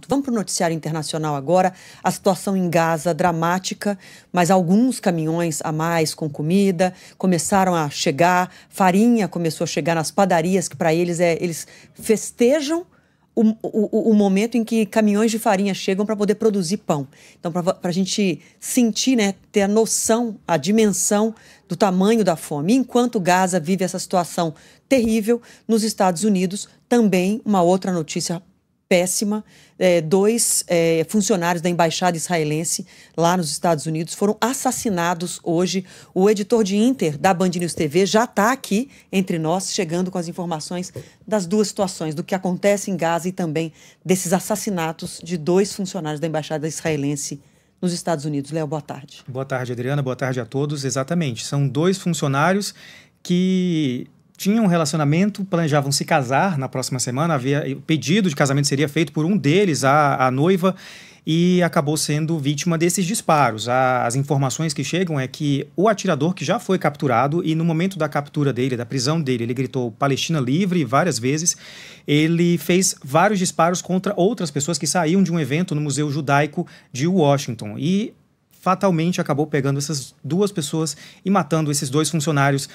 Vamos para o noticiário internacional agora. A situação em Gaza dramática, mas alguns caminhões a mais com comida começaram a chegar, farinha começou a chegar nas padarias, que para eles eles festejam o momento em que caminhões de farinha chegam para poder produzir pão. Então, para a gente sentir, né, ter a noção, a dimensão do tamanho da fome. Enquanto Gaza vive essa situação terrível, nos Estados Unidos, também uma outra notícia péssima. Dois funcionários da embaixada israelense lá nos Estados Unidos foram assassinados hoje. O editor de Inter da Band News TV já está aqui entre nós, chegando com as informações das duas situações, do que acontece em Gaza e também desses assassinatos de dois funcionários da embaixada israelense nos Estados Unidos. Léo, boa tarde. Boa tarde, Adriana. Boa tarde a todos. Exatamente. São dois funcionários que tinham um relacionamento, planejavam se casar na próxima semana. O pedido de casamento seria feito por um deles, a noiva, e acabou sendo vítima desses disparos. As informações que chegam é que o atirador, que já foi capturado, e no momento da captura dele, da prisão dele, ele gritou Palestina livre várias vezes. Ele fez vários disparos contra outras pessoas que saíam de um evento no Museu Judaico de Washington. E fatalmente acabou pegando essas duas pessoas e matando esses dois funcionários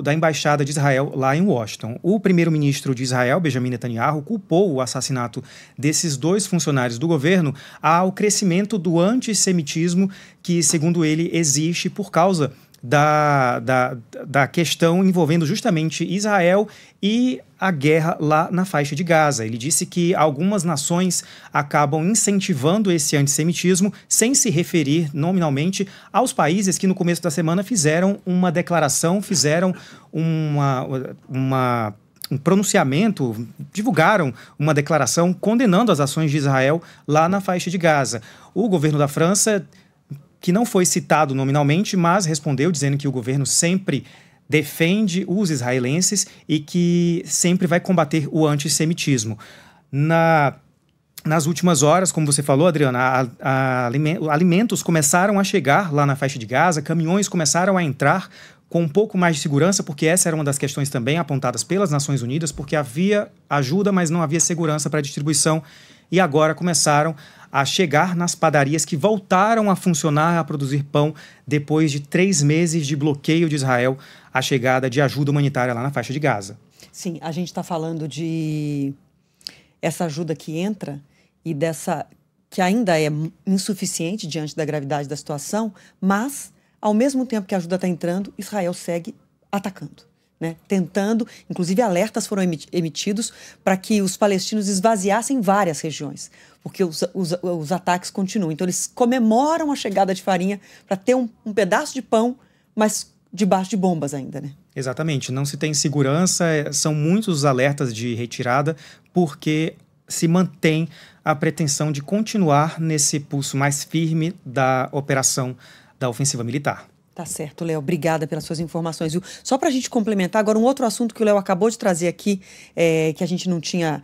da Embaixada de Israel lá em Washington. O primeiro-ministro de Israel, Benjamin Netanyahu, culpou o assassinato desses dois funcionários do governo ao crescimento do antissemitismo que, segundo ele, existe por causa da questão envolvendo justamente Israel e a guerra lá na faixa de Gaza. Ele disse que algumas nações acabam incentivando esse antissemitismo sem se referir nominalmente aos países que no começo da semana fizeram uma declaração, fizeram um pronunciamento, divulgaram uma declaração condenando as ações de Israel lá na faixa de Gaza. O governo da França, que não foi citado nominalmente, mas respondeu dizendo que o governo sempre defende os israelenses e que sempre vai combater o antissemitismo. Nas últimas horas, como você falou, Adriana, alimentos começaram a chegar lá na faixa de Gaza, caminhões começaram a entrar com um pouco mais de segurança, porque essa era uma das questões também apontadas pelas Nações Unidas, porque havia ajuda, mas não havia segurança para a distribuição, e agora começaram a chegar nas padarias que voltaram a funcionar, a produzir pão, depois de 3 meses de bloqueio de Israel, a chegada de ajuda humanitária lá na faixa de Gaza. Sim, a gente está falando de essa ajuda que entra e dessa que ainda é insuficiente diante da gravidade da situação, mas, ao mesmo tempo que a ajuda está entrando, Israel segue atacando, né? Tentando, inclusive alertas foram emitidos para que os palestinos esvaziassem várias regiões, porque os ataques continuam. Então eles comemoram a chegada de farinha para ter um pedaço de pão, mas debaixo de bombas ainda, né? Exatamente, não se tem segurança, são muitos os alertas de retirada, porque se mantém a pretensão de continuar nesse pulso mais firme da operação da ofensiva militar. Tá certo, Léo. Obrigada pelas suas informações. Só para a gente complementar, agora um outro assunto que o Léo acabou de trazer aqui, que a gente não tinha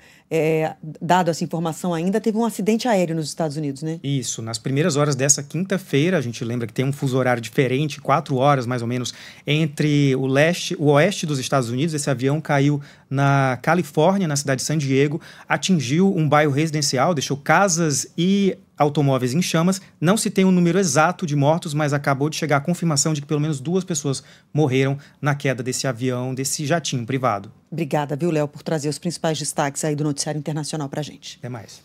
dado essa informação ainda, teve um acidente aéreo nos Estados Unidos, né? Isso, nas primeiras horas dessa quinta-feira, a gente lembra que tem um fuso horário diferente, 4 horas mais ou menos, entre o oeste dos Estados Unidos. Esse avião caiu na Califórnia, na cidade de San Diego, atingiu um bairro residencial, deixou casas e automóveis em chamas. Não se tem um número exato de mortos, mas acabou de chegar a confirmação de que pelo menos 2 pessoas morreram na queda desse avião, desse jatinho privado. Obrigada, viu, Léo, por trazer os principais destaques aí do noticiário internacional pra gente. Até mais.